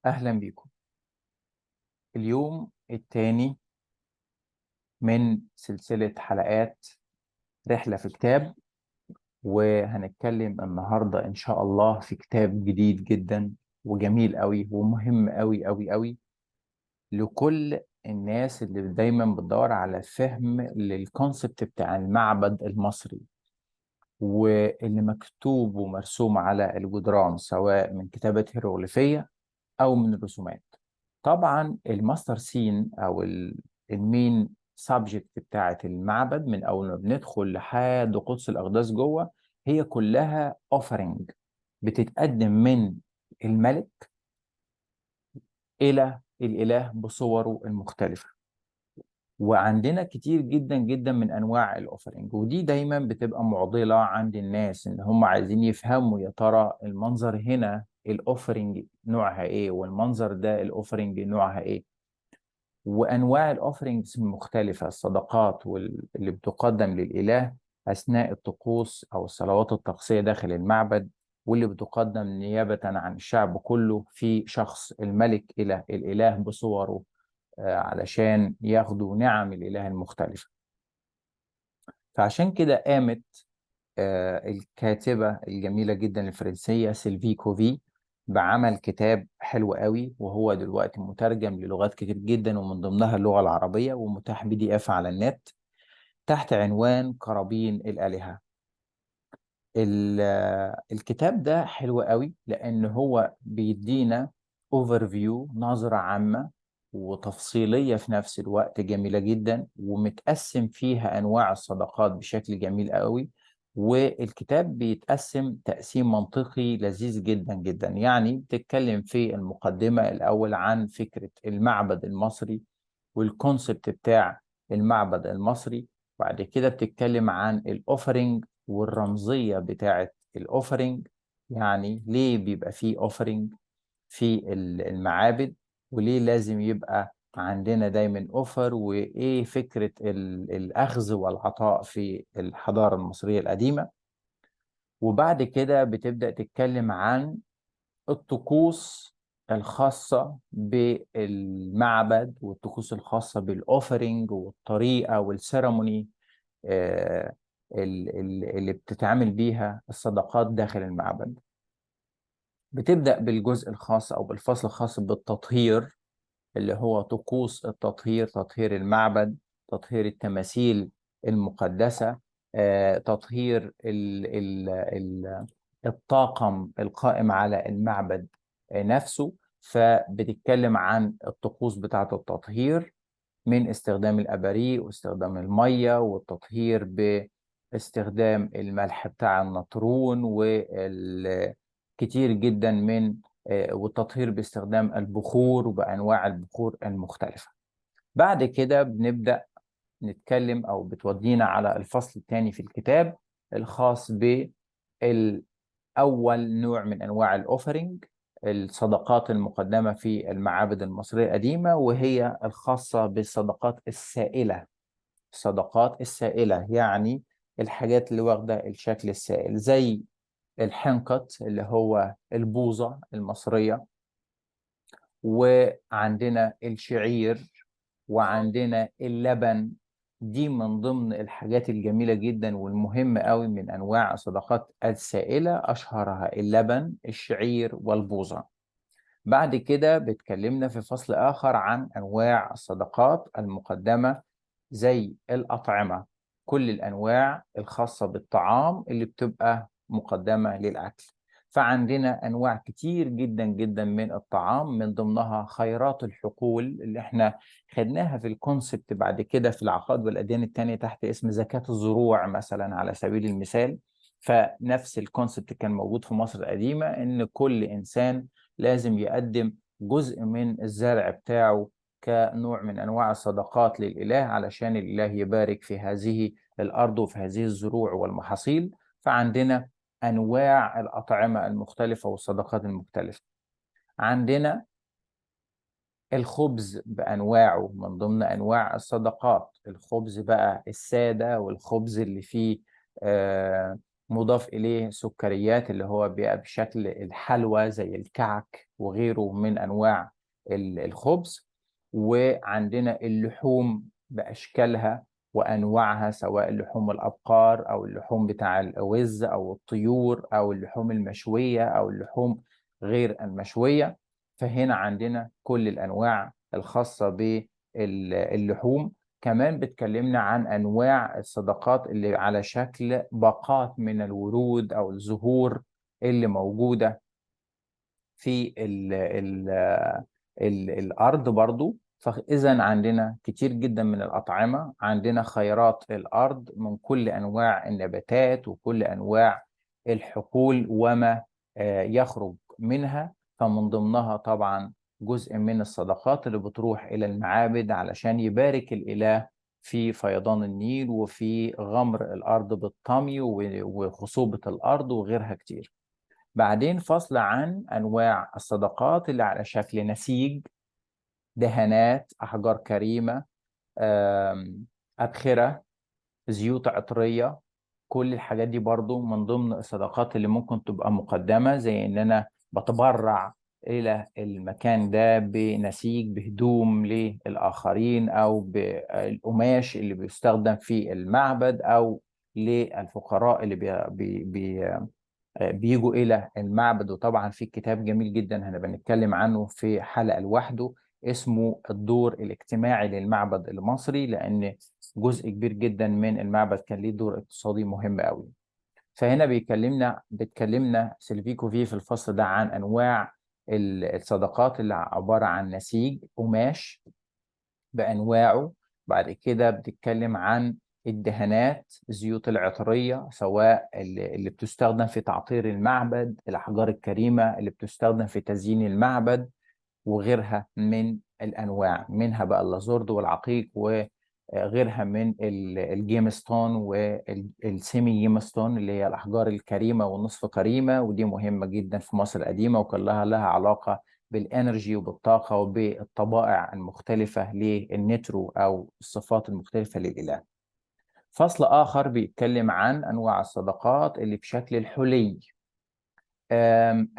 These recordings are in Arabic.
أهلا بيكم. اليوم الثاني من سلسلة حلقات رحلة في كتاب، وهنتكلم النهاردة إن شاء الله في كتاب جديد جدا وجميل قوي ومهم قوي قوي قوي لكل الناس اللي دايما بتدور على فهم للكونسبت بتاع المعبد المصري، واللي مكتوب ومرسوم على الجدران سواء من كتابة هيروغليفية أو من الرسومات. طبعا الماستر سين او المين سبجكت بتاعه المعبد من اول ما بندخل لحد قدس الاقداس جوه هي كلها اوفرنج بتتقدم من الملك الى الاله بصوره المختلفه. وعندنا كتير جدا جدا من انواع الاوفرنج، ودي دايما بتبقى معضله عند الناس ان هم عايزين يفهموا يا ترى المنظر هنا الاوفرنج نوعها ايه والمنظر ده الاوفرنج نوعها ايه. وانواع الاوفرينجز المختلفه، الصدقات اللي بتقدم للاله اثناء الطقوس او الصلوات الطقسيه داخل المعبد، واللي بتقدم نيابه عن الشعب كله في شخص الملك الى الاله بصوره، علشان ياخدوا نعم الاله المختلفه. فعشان كده قامت الكاتبة الجميلة جدا الفرنسية سيلفي كوفي بعمل كتاب حلو قوي، وهو دلوقتي مترجم للغات كتير جدا ومن ضمنها اللغة العربية، ومتاح PDF على النت تحت عنوان قرابين الآلهة. الكتاب ده حلو قوي لأن هو بيدينا اوفر فيو، نظرة عامة وتفصيلية في نفس الوقت، جميلة جدا، ومتقسم فيها أنواع الصدقات بشكل جميل قوي. والكتاب بيتقسم تقسيم منطقي لذيذ جدا جدا. يعني بتتكلم في المقدمة الأول عن فكرة المعبد المصري والكونسبت بتاع المعبد المصري. بعد كده بتتكلم عن الأوفرينج والرمزية بتاعة الأوفرينج، يعني ليه بيبقى فيه أوفرينج في المعابد، وليه لازم يبقى عندنا دايما اوفر، وايه فكرة الاخذ والعطاء في الحضارة المصرية القديمة. وبعد كده بتبدأ تتكلم عن الطقوس الخاصة بالمعبد والطقوس الخاصة بالاوفرينج والطريقة والسيرموني اللي بتتعامل بيها الصدقات داخل المعبد. بتبدأ بالجزء الخاص أو بالفصل الخاص بالتطهير، اللي هو طقوس التطهير، تطهير المعبد، تطهير التماثيل المقدسة، تطهير الطاقم القائم على المعبد نفسه. فبتتكلم عن الطقوس بتاعة التطهير من استخدام الأباريق واستخدام المية، والتطهير باستخدام الملح بتاع النطرون والكتير جدا من والتطهير باستخدام البخور وبأنواع البخور المختلفة. بعد كده بنبدأ نتكلم أو بتودينا على الفصل الثاني في الكتاب الخاص أول نوع من أنواع الأوفرينج، الصدقات المقدمة في المعابد المصرية القديمة، وهي الخاصة بالصدقات السائلة. الصدقات السائلة يعني الحاجات اللي واخدة الشكل السائل، زي الحنكت اللي هو البوظة المصرية، وعندنا الشعير، وعندنا اللبن. دي من ضمن الحاجات الجميلة جدا والمهمة قوي من أنواع الصدقات السائلة، أشهرها اللبن، الشعير، والبوظة. بعد كده بتكلمنا في فصل آخر عن أنواع الصدقات المقدمة زي الأطعمة، كل الأنواع الخاصة بالطعام اللي بتبقى مقدمة للأكل. فعندنا أنواع كتير جدا جدا من الطعام، من ضمنها خيرات الحقول اللي احنا خدناها في الكونسبت بعد كده في العقائد والأديان التانية تحت اسم زكاة الزروع مثلا على سبيل المثال. فنفس الكونسبت كان موجود في مصر القديمة، إن كل إنسان لازم يقدم جزء من الزرع بتاعه كنوع من أنواع الصدقات للإله، علشان الإله يبارك في هذه الأرض وفي هذه الزروع والمحاصيل. فعندنا أنواع الأطعمة المختلفة والصدقات المختلفة. عندنا الخبز بأنواعه من ضمن أنواع الصدقات، الخبز بقى السادة والخبز اللي فيه مضاف إليه سكريات اللي هو بيبقى بشكل الحلوى زي الكعك وغيره من أنواع الخبز. وعندنا اللحوم بأشكالها وأنواعها، سواء لحوم الأبقار أو اللحوم بتاع الأوز أو الطيور أو اللحوم المشوية أو اللحوم غير المشوية. فهنا عندنا كل الأنواع الخاصة باللحوم. كمان بتكلمنا عن أنواع الصدقات اللي على شكل باقات من الورود أو الزهور اللي موجودة في ال الأرض برضو. فإذا عندنا كتير جدا من الأطعمة، عندنا خيرات الأرض من كل أنواع النباتات وكل أنواع الحقول وما يخرج منها. فمن ضمنها طبعا جزء من الصدقات اللي بتروح إلى المعابد علشان يبارك الإله في فيضان النيل وفي غمر الأرض بالطمي وخصوبة الأرض وغيرها كتير. بعدين فصل عن أنواع الصدقات اللي على شكل نسيج، دهانات، أحجار كريمة، أبخرة، زيوت عطرية. كل الحاجات دي برضو من ضمن الصدقات اللي ممكن تبقى مقدمة، زي إن أنا بتبرع إلى المكان ده بنسيج، بهدوم للآخرين، أو بالقماش اللي بيستخدم في المعبد، أو للفقراء اللي بيجوا إلى المعبد. وطبعا في كتاب جميل جدا هنبقى نتكلم عنه في حلقة لوحده، اسمه الدور الاجتماعي للمعبد المصري، لأن جزء كبير جدا من المعبد كان ليه دور اقتصادي مهم قوي. فهنا بتكلمنا سيلفيكو في الفصل ده عن أنواع الصدقات اللي عبارة عن نسيج قماش بأنواعه. بعد كده بتتكلم عن الدهانات، الزيوت العطرية، سواء اللي بتستخدم في تعطير المعبد، الأحجار الكريمة اللي بتستخدم في تزيين المعبد وغيرها من الأنواع، منها بقى اللازورد والعقيق وغيرها من الجيمستون والسيمي جيمستون اللي هي الأحجار الكريمة والنصف كريمة. ودي مهمة جدا في مصر القديمة، وكان لها علاقة بالانرجي وبالطاقة وبالطبائع المختلفة للنترو أو الصفات المختلفة للإله. فصل آخر بيتكلم عن أنواع الصدقات اللي بشكل الحلي،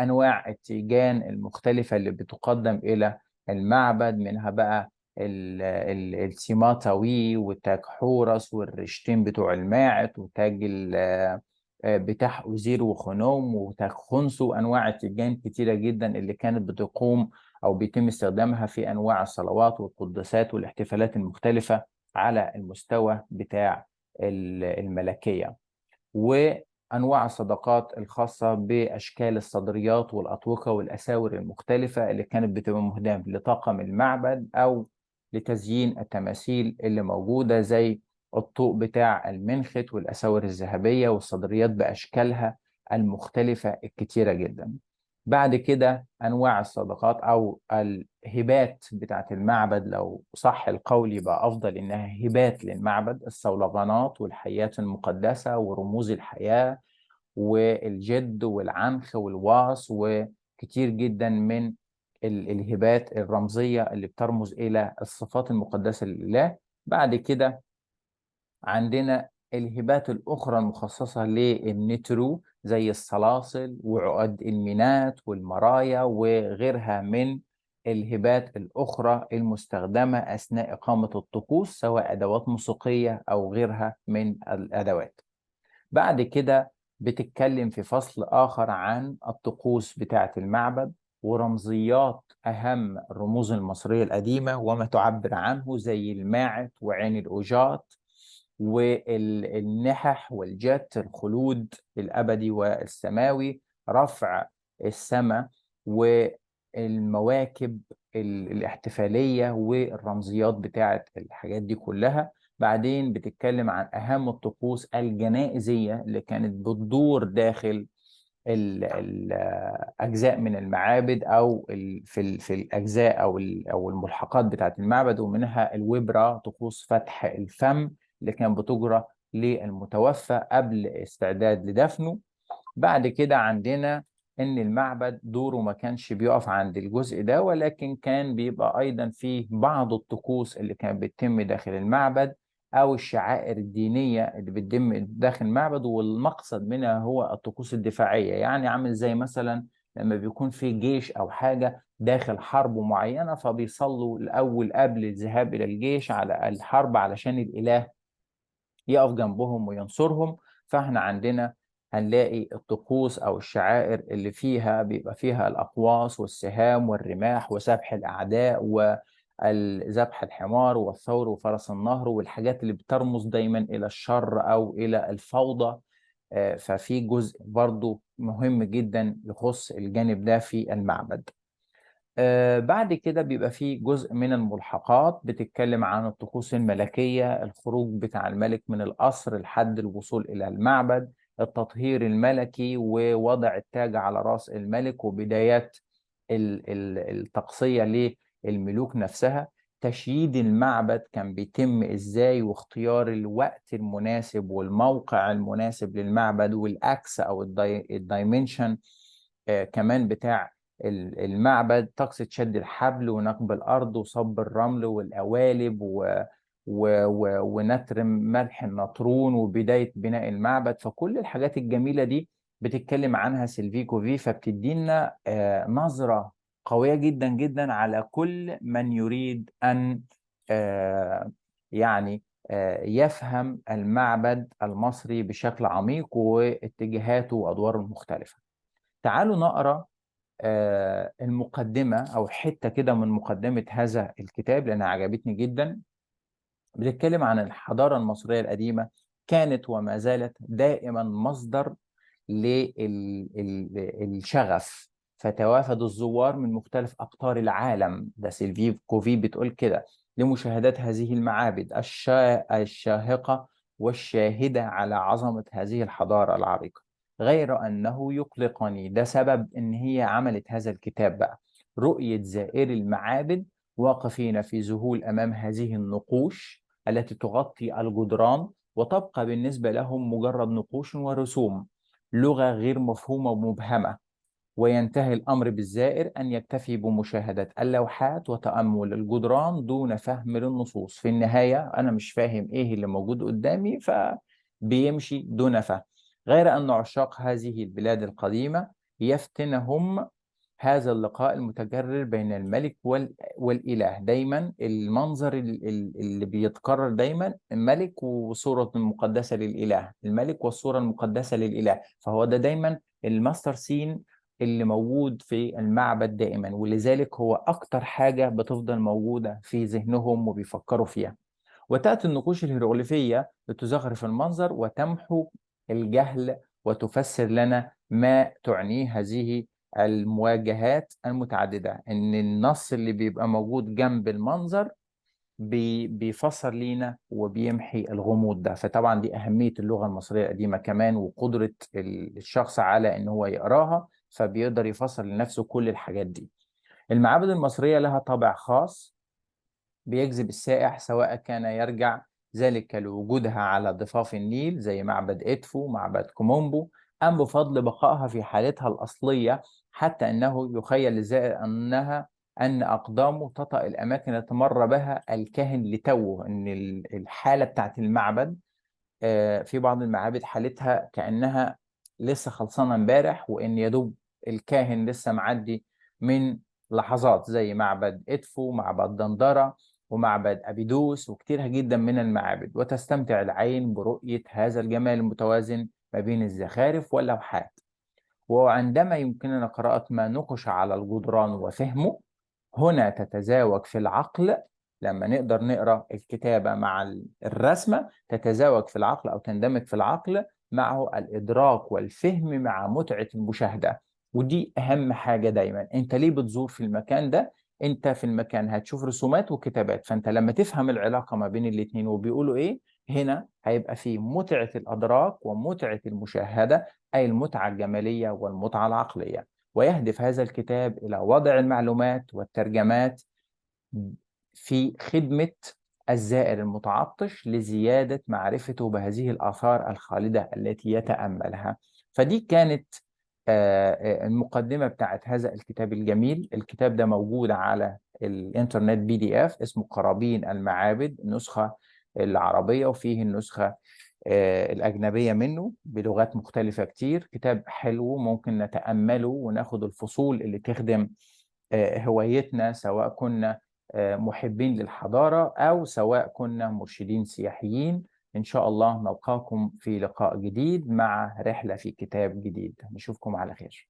أنواع التيجان المختلفة اللي بتقدم إلى المعبد، منها بقى السيماتاوي وتاج حورس والرشتين بتوع الماعت وتاج بتاع أوزير وخنوم وتاج خنسو. أنواع التيجان كتيرة جدا اللي كانت بتقوم أو بيتم استخدامها في أنواع الصلوات والقداسات والاحتفالات المختلفة على المستوى بتاع الملكية. وأنواع الصدقات الخاصة بأشكال الصدريات والأطوقة والأساور المختلفة اللي كانت بتبقى مهداة لطاقم المعبد أو لتزيين التماثيل اللي موجودة، زي الطوق بتاع المنخت والأساور الذهبية والصدريات بأشكالها المختلفة الكتيرة جدا. بعد كده أنواع الصدقات أو الهبات بتاعت المعبد، لو صح القول يبقى أفضل إنها هبات للمعبد، الصولجانات والحيات المقدسة ورموز الحياة والجد والعنخ والواص وكتير جدا من الهبات الرمزية اللي بترمز إلى الصفات المقدسة لله. بعد كده عندنا الهبات الأخرى المخصصة للنترو، زي السلاسل وعقد المينات والمرايا وغيرها من الهبات الأخرى المستخدمة أثناء إقامة الطقوس، سواء أدوات موسيقية أو غيرها من الأدوات. بعد كده بتتكلم في فصل آخر عن الطقوس بتاعة المعبد ورمزيات أهم الرموز المصرية القديمة وما تعبر عنه، زي الماعت وعين الأوجات والنحح والجت، الخلود الأبدي والسماوي، رفع السماء والمواكب الاحتفالية والرمزيات بتاعة الحاجات دي كلها. بعدين بتتكلم عن أهم الطقوس الجنائزية اللي كانت بتدور داخل الأجزاء من المعابد أو في الأجزاء أو الملحقات بتاعة المعبد، ومنها الوبرة، طقوس فتح الفم اللي كانت بتجرى للمتوفى قبل استعداد لدفنه. بعد كده عندنا إن المعبد دوره ما كانش بيقف عند الجزء ده، ولكن كان بيبقى أيضا فيه بعض الطقوس اللي كانت بتتم داخل المعبد أو الشعائر الدينية اللي بتتم داخل المعبد، والمقصد منها هو الطقوس الدفاعية. يعني عامل زي مثلا لما بيكون في جيش أو حاجة داخل حرب معينة، فبيصلوا الأول قبل الذهاب إلى الجيش على الحرب علشان الإله يقف جنبهم وينصرهم. فاحنا عندنا هنلاقي الطقوس أو الشعائر اللي فيها بيبقى فيها الأقواس والسهام والرماح وسبح الأعداء وذبح الحمار والثور وفرس النهر، والحاجات اللي بترمز دايما إلى الشر أو إلى الفوضى. ففي جزء برضو مهم جدا يخص الجانب ده في المعبد. بعد كده بيبقى فيه جزء من الملحقات بتتكلم عن الطقوس الملكية، الخروج بتاع الملك من القصر لحد الوصول إلى المعبد، التطهير الملكي ووضع التاج على رأس الملك، وبدايات التقصية للملوك نفسها. تشييد المعبد كان بيتم إزاي، واختيار الوقت المناسب والموقع المناسب للمعبد، والأكس أو الدايمنشن كمان بتاع المعبد، طقس شد الحبل ونقب الأرض وصب الرمل والقوالب ونتر ملح النطرون وبداية بناء المعبد. فكل الحاجات الجميلة دي بتتكلم عنها سيلفيكو في، فبتدينا نظرة قوية جدا جدا على كل من يريد أن آه، يعني يفهم المعبد المصري بشكل عميق واتجاهاته وأدواره المختلفة. تعالوا نقرأ المقدمة أو حتة كده من مقدمة هذا الكتاب لأنها عجبتني جدا. بتتكلم عن الحضارة المصرية القديمة، كانت وما زالت دائما مصدر للشغف، فتوافد الزوار من مختلف أقطار العالم، ده سيلفي كوفي بتقول كده، لمشاهدة هذه المعابد الشاهقة والشاهدة على عظمة هذه الحضارة العريقة. غير أنه يقلقني، ده سبب إن هي عملت هذا الكتاب بقى، رؤية زائري المعابد واقفين في ذهول أمام هذه النقوش التي تغطي الجدران، وتبقى بالنسبة لهم مجرد نقوش ورسوم، لغة غير مفهومة ومبهمة. وينتهي الأمر بالزائر أن يكتفي بمشاهدة اللوحات وتأمل الجدران دون فهم للنصوص. في النهاية أنا مش فاهم إيه اللي موجود قدامي، فبيمشي دون فهم. غير أن عشاق هذه البلاد القديمة يفتنهم هذا اللقاء المتكرر بين الملك والإله. دايما المنظر اللي بيتكرر دايما الملك والصورة المقدسة للإله، الملك والصورة المقدسة للإله، فهو ده دايما الماستر سين اللي موجود في المعبد دائما، ولذلك هو أكتر حاجة بتفضل موجودة في ذهنهم وبيفكروا فيها. وتأتي النقوش الهيروغليفية لتزخرف المنظر وتمحو الجهل وتفسر لنا ما تعنيه هذه المواجهات المتعددة. إن النص اللي بيبقى موجود جنب المنظر بيفسر لينا وبيمحي الغموض ده. فطبعا دي أهمية اللغة المصرية القديمة كمان، وقدرة الشخص على إن هو يقراها فبيقدر يفسر لنفسه كل الحاجات دي. المعابد المصرية لها طابع خاص بيجذب السائح، سواء كان يرجع ذلك لوجودها على ضفاف النيل زي معبد إدفو، معبد كومومبو، أم بفضل بقائها في حالتها الأصلية، حتى أنه يخيل للزائر أن أقدامه تطأ الأماكن التي مر بها الكاهن لتوه. أن الحالة بتاعت المعبد في بعض المعابد حالتها كأنها لسه خلصانة امبارح، وإن يدوب الكاهن لسه معدي من لحظات، زي معبد إدفو، معبد دندرة، ومعبد أبيدوس، وكتيرها جدا من المعابد. وتستمتع العين برؤية هذا الجمال المتوازن ما بين الزخارف واللوحات. وعندما يمكننا قراءة ما نقش على الجدران وفهمه، هنا تتزاوج في العقل. لما نقدر نقرأ الكتابة مع الرسمة تتزاوج في العقل أو تندمج في العقل معه الإدراك والفهم مع متعة المشاهدة. ودي أهم حاجة دايما. أنت ليه بتزور في المكان ده؟ أنت في المكان هتشوف رسومات وكتابات، فأنت لما تفهم العلاقة ما بين الاتنين وبيقولوا إيه، هنا هيبقى فيه متعة الأدراك ومتعة المشاهدة، أي المتعة الجمالية والمتعة العقلية. ويهدف هذا الكتاب إلى وضع المعلومات والترجمات في خدمة الزائر المتعطش لزيادة معرفته بهذه الآثار الخالدة التي يتأملها. فدي كانت المقدمة بتاعت هذا الكتاب الجميل. الكتاب ده موجود على الإنترنت PDF، اسمه قرابين المعابد، نسخة العربية، وفيه النسخة الأجنبية منه بلغات مختلفة كتير. كتاب حلو ممكن نتأمله وناخد الفصول اللي تخدم هوايتنا، سواء كنا محبين للحضارة أو سواء كنا مرشدين سياحيين. إن شاء الله نلقاكم في لقاء جديد مع رحلة في كتاب جديد. نشوفكم على خير.